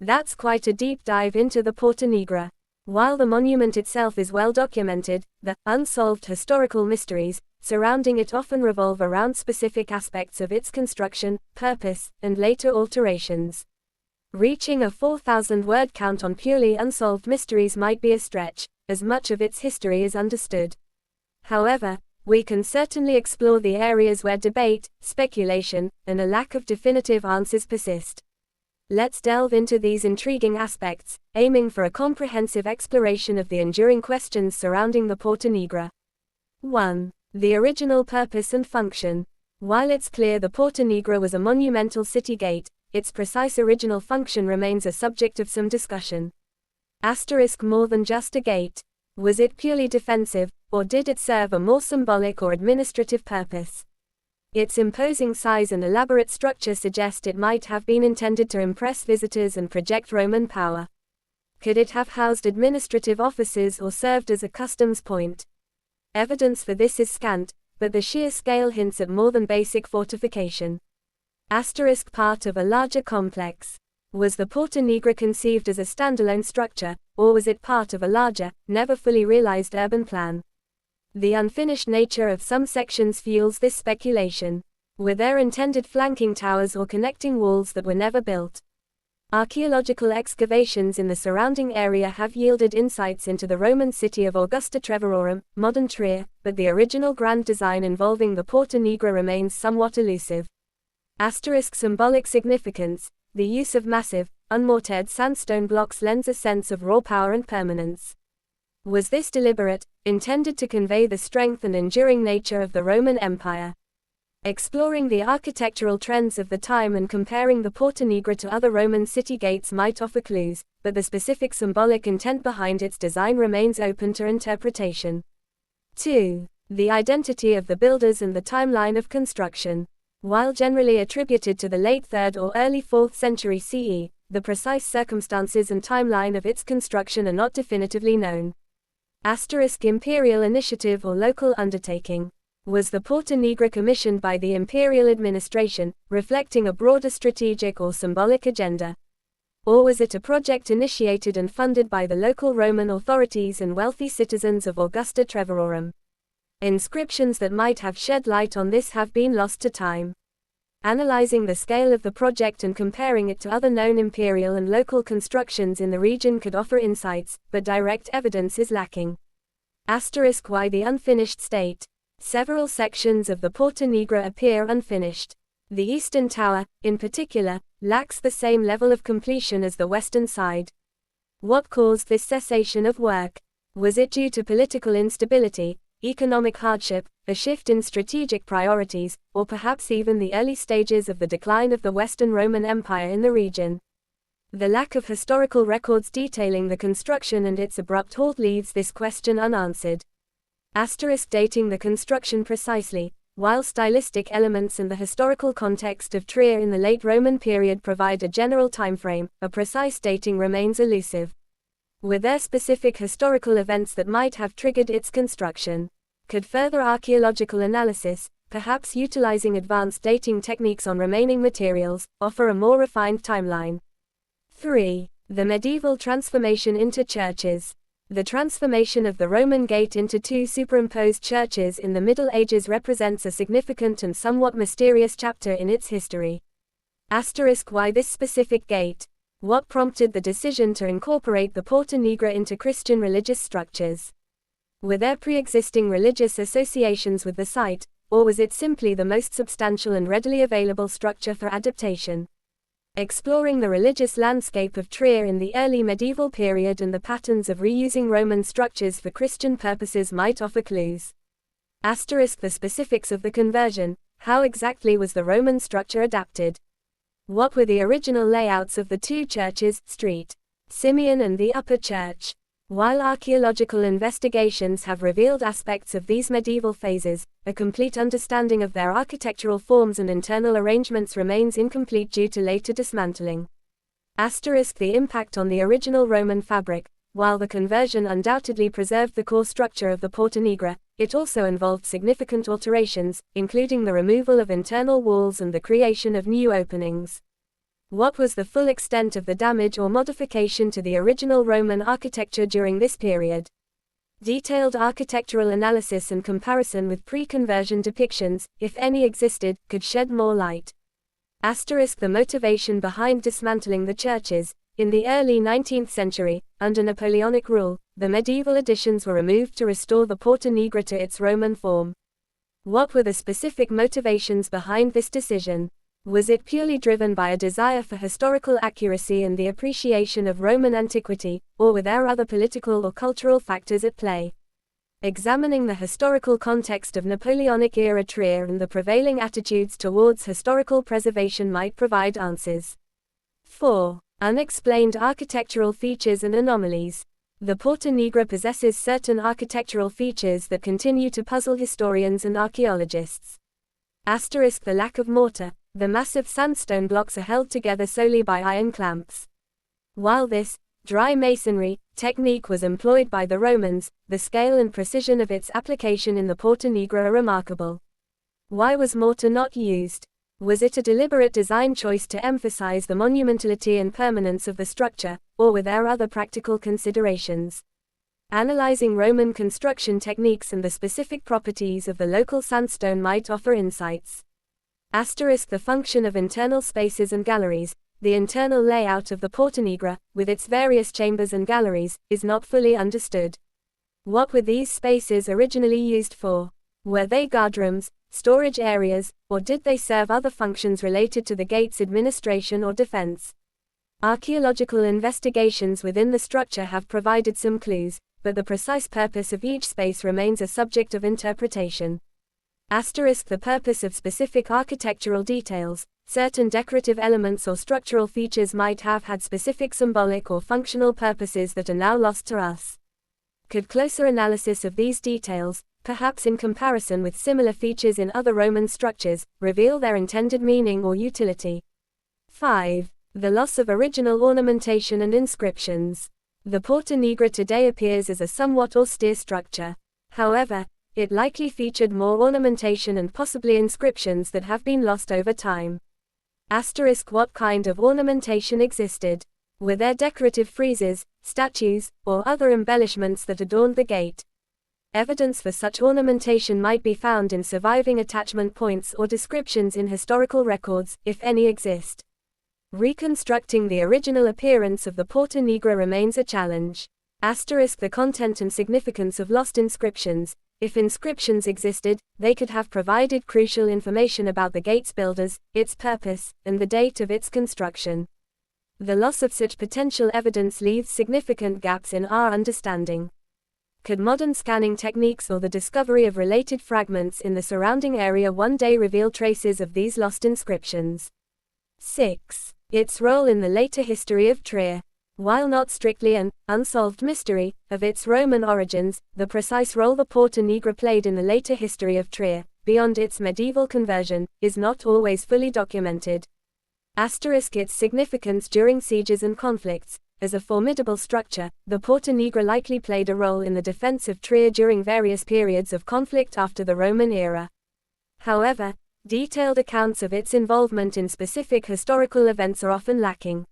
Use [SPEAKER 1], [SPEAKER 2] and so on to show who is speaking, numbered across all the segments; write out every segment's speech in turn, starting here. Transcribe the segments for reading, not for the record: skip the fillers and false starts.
[SPEAKER 1] That's quite a deep dive into the Porta Nigra. While the monument itself is well documented, the unsolved historical mysteries surrounding it often revolve around specific aspects of its construction, purpose, and later alterations. Reaching a 4,000-word count on purely unsolved mysteries might be a stretch, as much of its history is understood. However, we can certainly explore the areas where debate, speculation, and a lack of definitive answers persist. Let's delve into these intriguing aspects, aiming for a comprehensive exploration of the enduring questions surrounding the Porta Nigra. 1. The original purpose and function. While it's clear the Porta Nigra was a monumental city gate, its precise original function remains a subject of some discussion. More than just a gate. Was it purely defensive, or did it serve a more symbolic or administrative purpose? Its imposing size and elaborate structure suggest it might have been intended to impress visitors and project Roman power. Could it have housed administrative offices or served as a customs point? Evidence for this is scant, but the sheer scale hints at more than basic fortification. Part of a larger complex. Was the Porta Nigra conceived as a standalone structure, or was it part of a larger, never fully realized urban plan? The unfinished nature of some sections fuels this speculation. Were there intended flanking towers or connecting walls that were never built? Archaeological excavations in the surrounding area have yielded insights into the Roman city of Augusta Treverorum, modern Trier, but the original grand design involving the Porta Nigra remains somewhat elusive. Symbolic significance. The use of massive, unmortared sandstone blocks lends a sense of raw power and permanence. Was this deliberate, intended to convey the strength and enduring nature of the Roman Empire? Exploring the architectural trends of the time and comparing the Porta Nigra to other Roman city gates might offer clues, but the specific symbolic intent behind its design remains open to interpretation. 2. The identity of the builders and the timeline of construction. While generally attributed to the late 3rd or early 4th century CE, the precise circumstances and timeline of its construction are not definitively known. Imperial initiative or local undertaking. Was the Porta Nigra commissioned by the imperial administration, reflecting a broader strategic or symbolic agenda? Or was it a project initiated and funded by the local Roman authorities and wealthy citizens of Augusta Treverorum? Inscriptions that might have shed light on this have been lost to time. Analyzing the scale of the project and comparing it to other known imperial and local constructions in the region could offer insights, but direct evidence is lacking. Why the unfinished state? Several sections of the Porta Nigra appear unfinished. The eastern tower, in particular, lacks the same level of completion as the western side. What caused this cessation of work? Was it due to political instability, economic hardship, a shift in strategic priorities, or perhaps even the early stages of the decline of the Western Roman Empire in the region? The lack of historical records detailing the construction and its abrupt halt leaves this question unanswered. Dating the construction precisely. While stylistic elements and the historical context of Trier in the late Roman period provide a general timeframe, a precise dating remains elusive. Were there specific historical events that might have triggered its construction? Could further archaeological analysis, perhaps utilizing advanced dating techniques on remaining materials, offer a more refined timeline? 3. The medieval transformation into churches. The transformation of the Roman gate into two superimposed churches in the Middle Ages represents a significant and somewhat mysterious chapter in its history. Why this specific gate? What prompted the decision to incorporate the Porta Nigra into Christian religious structures? Were there pre-existing religious associations with the site, or was it simply the most substantial and readily available structure for adaptation? Exploring the religious landscape of Trier in the early medieval period and the patterns of reusing Roman structures for Christian purposes might offer clues. The specifics of the conversion. How exactly was the Roman structure adapted? What were the original layouts of the two churches, St. Simeon and the Upper Church? While archaeological investigations have revealed aspects of these medieval phases, a complete understanding of their architectural forms and internal arrangements remains incomplete due to later dismantling. The impact on the original Roman fabric. While the conversion undoubtedly preserved the core structure of the Porta Nigra, it also involved significant alterations, including the removal of internal walls and the creation of new openings. What was the full extent of the damage or modification to the original Roman architecture during this period? Detailed architectural analysis and comparison with pre-conversion depictions, if any existed, could shed more light. The motivation behind dismantling the churches. In the early 19th century, under Napoleonic rule, the medieval additions were removed to restore the Porta Nigra to its Roman form. What were the specific motivations behind this decision? Was it purely driven by a desire for historical accuracy and the appreciation of Roman antiquity, or were there other political or cultural factors at play? Examining the historical context of Napoleonic-era Trier and the prevailing attitudes towards historical preservation might provide answers. 4. Unexplained architectural features and anomalies. The Porta Nigra possesses certain architectural features that continue to puzzle historians and archaeologists. The lack of mortar. The massive sandstone blocks are held together solely by iron clamps. While this dry masonry technique was employed by the Romans, the scale and precision of its application in the Porta Nigra are remarkable. Why was mortar not used? Was it a deliberate design choice to emphasize the monumentality and permanence of the structure, or were there other practical considerations? Analyzing Roman construction techniques and the specific properties of the local sandstone might offer insights. The function of internal spaces and galleries. The internal layout of the Porta Nigra, with its various chambers and galleries, is not fully understood. What were these spaces originally used for? Were they guardrooms, storage areas, or did they serve other functions related to the gate's administration or defense? Archaeological investigations within the structure have provided some clues, but the precise purpose of each space remains a subject of interpretation. The purpose of specific architectural details. Certain decorative elements or structural features might have had specific symbolic or functional purposes that are now lost to us. Could closer analysis of these details, perhaps in comparison with similar features in other Roman structures, reveal their intended meaning or utility? 5. The loss of original ornamentation and inscriptions. The Porta Nigra today appears as a somewhat austere structure. However, it likely featured more ornamentation and possibly inscriptions that have been lost over time. What kind of ornamentation existed? Were there decorative friezes, statues, or other embellishments that adorned the gate? Evidence for such ornamentation might be found in surviving attachment points or descriptions in historical records, if any exist. Reconstructing the original appearance of the Porta Nigra remains a challenge. The content and significance of lost inscriptions. If inscriptions existed, they could have provided crucial information about the gate's builders, its purpose, and the date of its construction. The loss of such potential evidence leaves significant gaps in our understanding. Could modern scanning techniques or the discovery of related fragments in the surrounding area one day reveal traces of these lost inscriptions? 6. Its role in the later history of Trier. While not strictly an unsolved mystery of its Roman origins, the precise role the Porta Nigra played in the later history of Trier, beyond its medieval conversion, is not always fully documented. Its significance during sieges and conflicts. As a formidable structure, the Porta Nigra likely played a role in the defense of Trier during various periods of conflict after the Roman era. However, detailed accounts of its involvement in specific historical events are often lacking.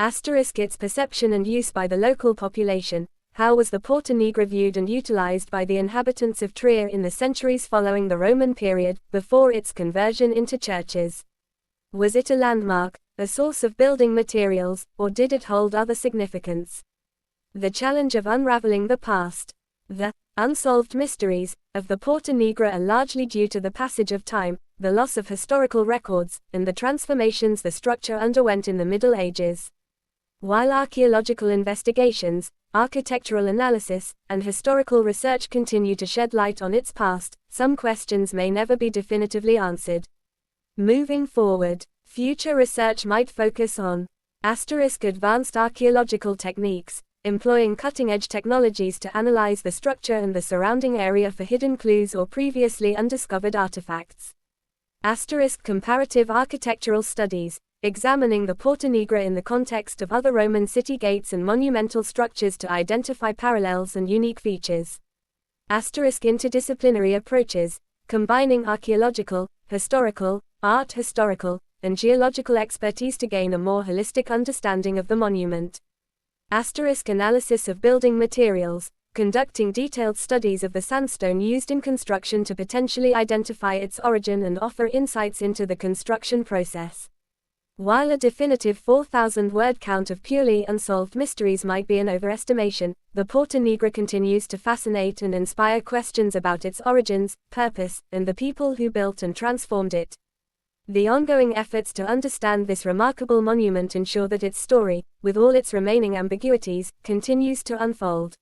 [SPEAKER 1] Its perception and use by the local population. How was the Porta Nigra viewed and utilized by the inhabitants of Trier in the centuries following the Roman period, before its conversion into churches? Was it a landmark, a source of building materials, or did it hold other significance? The challenge of unraveling the past. The unsolved mysteries of the Porta Nigra are largely due to the passage of time, the loss of historical records, and the transformations the structure underwent in the Middle Ages. While archaeological investigations, architectural analysis, and historical research continue to shed light on its past, some questions may never be definitively answered. Moving forward, future research might focus on advanced archaeological techniques, employing cutting-edge technologies to analyze the structure and the surrounding area for hidden clues or previously undiscovered artifacts. Comparative architectural studies, examining the Porta Nigra in the context of other Roman city gates and monumental structures to identify parallels and unique features. Interdisciplinary approaches, combining archaeological, historical, art historical, and geological expertise to gain a more holistic understanding of the monument. Analysis of building materials, conducting detailed studies of the sandstone used in construction to potentially identify its origin and offer insights into the construction process. While a definitive 4,000-word count of purely unsolved mysteries might be an overestimation, the Porta Nigra continues to fascinate and inspire questions about its origins, purpose, and the people who built and transformed it. The ongoing efforts to understand this remarkable monument ensure that its story, with all its remaining ambiguities, continues to unfold.